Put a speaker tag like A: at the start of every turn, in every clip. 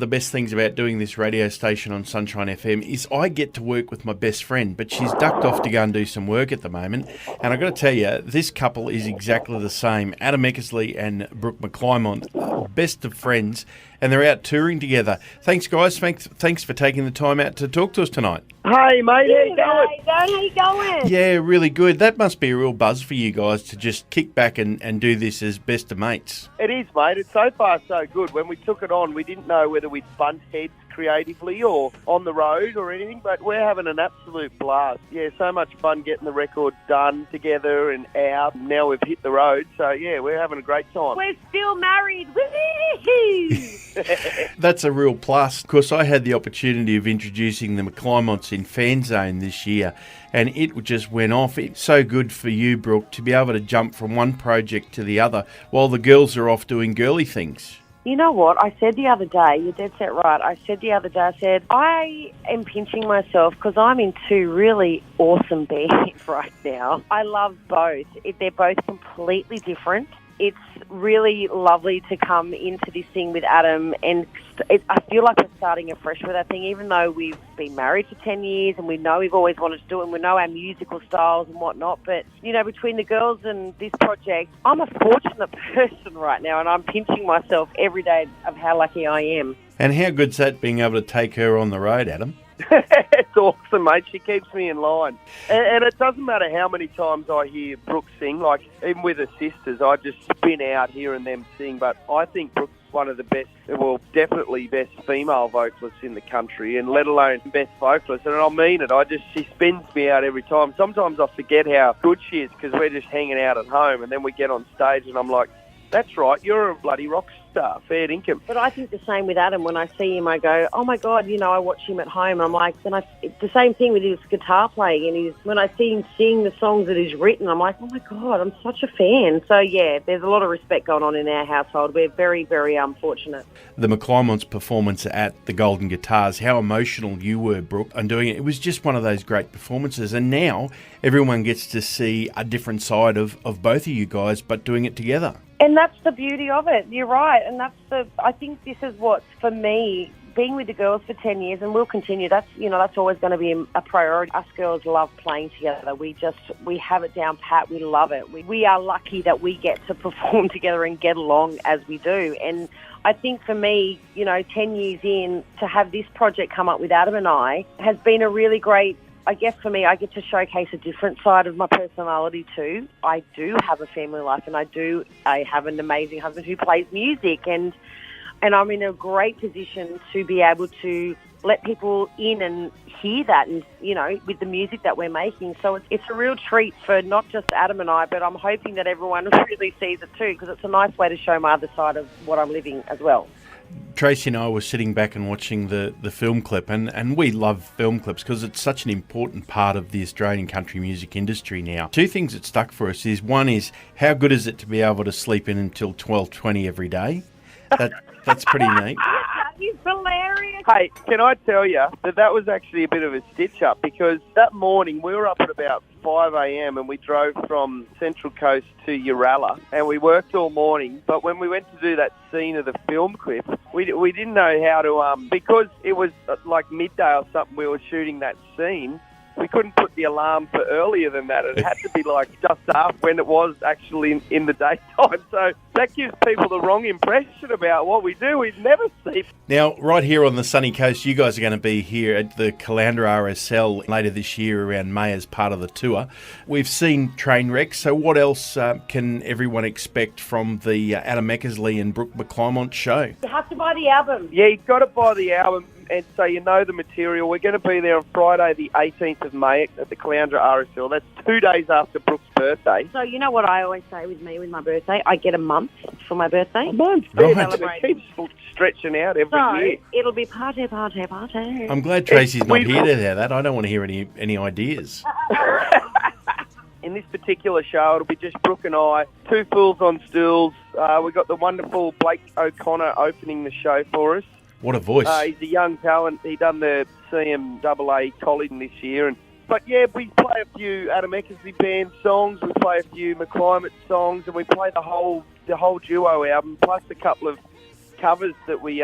A: the best things about doing this radio station on Sunshine FM is I get to work with my best friend, but she's ducked off to go and do some work at the moment. And I've got to tell you, this couple is exactly the same. Adam Eckersley and Brooke McClymont, best of friends, and they're out touring together. Thanks, guys. Thanks for taking the time out to talk to us tonight.
B: Hey, mate, how you going?
C: How you going?
A: Yeah, really good. That must be a real buzz for you guys to just kick back and do this as best of mates.
B: It is, mate. It's so far so good. When we took it on, we didn't know whether we'd bunt heads creatively or on the road or anything, but we're having an absolute blast. Yeah, so much fun getting the record done together and out. Now we've hit the road, so yeah, we're having a great time.
C: We're still married. Woo-hoo!
A: That's a real plus. Of course, I had the opportunity of introducing the McClymonts in Fan Zone this year, and it just went off. It's so good for you, Brooke, to be able to jump from one project to the other while the girls are off doing girly things.
C: You know what? I said the other day, you're dead set right. I said I am pinching myself because I'm in two really awesome bands right now. I love both. They're both completely different. It's really lovely to come into this thing with Adam, and I feel like we're starting afresh with that thing, even though we've been married for 10 years and we know we've always wanted to do it and we know our musical styles and whatnot. But, you know, between the girls and this project, I'm a fortunate person right now, and I'm pinching myself every day of how lucky I am.
A: And how good's that, being able to take her on the road, Adam?
B: It's awesome, mate. She keeps me in line. And it doesn't matter how many times I hear Brooke sing, like even with her sisters, I just spin out hearing them sing. But I think Brooke's one of the best, well, definitely best female vocalists in the country, and let alone best vocalist. And I mean it, she spins me out every time. Sometimes I forget how good she is because we're just hanging out at home, and then we get on stage and I'm like, that's right, you're a bloody rock star, fair income.
C: But I think the same with Adam. When I see him, I go, oh my God, you know, I watch him at home. I'm like, it's the same thing with his guitar playing. And when I see him sing the songs that he's written, I'm like, oh my God, I'm such a fan. So yeah, there's a lot of respect going on in our household. We're very, very fortunate.
A: The McClymonts' performance at the Golden Guitars, how emotional you were, Brooke, on doing it. It was just one of those great performances. And now everyone gets to see a different side of both of you guys, but doing it together.
C: And that's the beauty of it. You're right. And I think this is what, for me, being with the girls for 10 years, and we'll continue, that's always going to be a priority. Us girls love playing together. We have it down pat. We love it. We are lucky that we get to perform together and get along as we do. And I think for me, 10 years in, to have this project come up with Adam and I has been a really great, I guess for me, I get to showcase a different side of my personality too. I do have a family life, and I have an amazing husband who plays music, and I'm in a great position to be able to let people in and hear that, and with the music that we're making. So it's a real treat for not just Adam and I, but I'm hoping that everyone really sees it too, because it's a nice way to show my other side of what I'm living as well.
A: Tracy and I were sitting back and watching the film clip, and we love film clips because it's such an important part of the Australian country music industry now. Two things that stuck for us is, one is, how good is it to be able to sleep in until 12:20 every day? That's pretty neat.
C: He's hilarious.
B: Hey, can I tell you that was actually a bit of a stitch-up, because that morning we were up at about 5 a.m. and we drove from Central Coast to Uralla, and we worked all morning. But when we went to do that scene of the film clip, we didn't know how to, because it was like midday or something, we were shooting that scene. We couldn't put the alarm for earlier than that. It had to be like just after, when it was actually in the daytime. So that gives people the wrong impression about what we do. We never sleep.
A: Now, right here on the sunny coast, you guys are going to be here at the Caloundra RSL later this year around May as part of the tour. We've seen Trainwreck, so what else can everyone expect from the Adam Eckersley and Brooke McClymont show?
C: You have to buy the album.
B: Yeah, you've got to buy the album. And so you know the material. We're going to be there on Friday the 18th of May at the Caloundra RSL. That's 2 days after Brooke's birthday.
C: So you know what I always say with my birthday? I get a month for my birthday.
B: A month?
A: Right.
B: It keeps stretching out every year.
C: It'll be party, party, party.
A: I'm glad Tracy's not here to hear that. I don't want to hear any ideas.
B: In this particular show, it'll be just Brooke and I, two fools on stools. We've got the wonderful Blake O'Connor opening the show for us.
A: What a voice.
B: He's a young talent. He done the CMAA college this year. But yeah, we play a few Adam Eckersley Band songs, we play a few McClymont songs, and we play the whole duo album, plus a couple of covers that we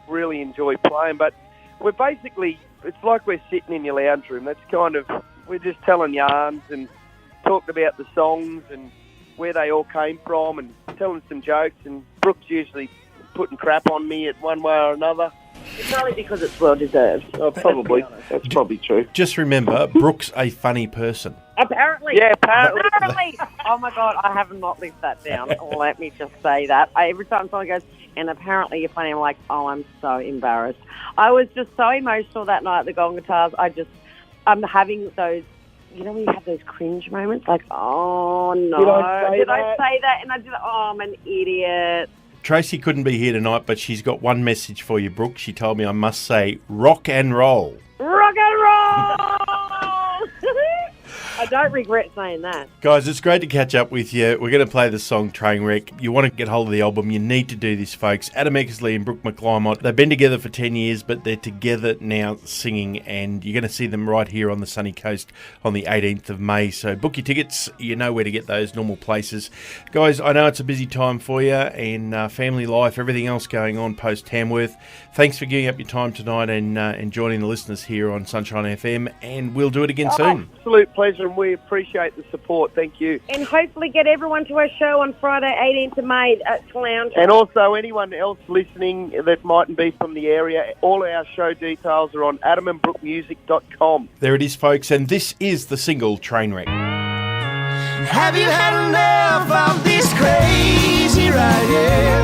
B: really enjoy playing. But we're basically, it's like we're sitting in your lounge room. That's kind of, we're just telling yarns and talking about the songs and where they all came from and telling some jokes. And Brooke's usually putting crap on me at one way or another.
C: It's only because it's well deserved.
B: Oh, probably. That's probably true.
A: Just remember, Brooke's a funny person.
C: Apparently.
B: Yeah, apparently.
C: Oh, my God, I have not lived that down. Let me just say that. Every time someone goes, and apparently you're funny, I'm like, oh, I'm so embarrassed. I was just so emotional that night at the Golden Guitars. I'm having those, you know when you have those cringe moments? Like, oh, no. Did I say that? And I did, oh, I'm an idiot.
A: Tracy couldn't be here tonight, but she's got one message for you, Brooke. She told me I must say rock and roll.
C: Rock and roll! I don't regret saying that.
A: Guys, it's great to catch up with you. We're going to play the song Trainwreck. You want to get hold of the album, you need to do this, folks. Adam Eckersley and Brooke McClymont, they've been together for 10 years, but they're together now singing, and you're going to see them right here on the sunny coast on the 18th of May. So book your tickets. You know where to get those, normal places. Guys, I know it's a busy time for you, and family life, everything else going on post-Tamworth. Thanks for giving up your time tonight and joining the listeners here on Sunshine FM, and we'll do it again soon.
B: Absolute pleasure, and we appreciate the support. Thank you.
C: And hopefully get everyone to our show on Friday, 18th of May at Lounge.
B: And also anyone else listening that mightn't be from the area, all our show details are on adamandbrookemusic.com.
A: There it is, folks, and this is the single Trainwreck.
D: Have you had enough of this crazy ride? Yeah.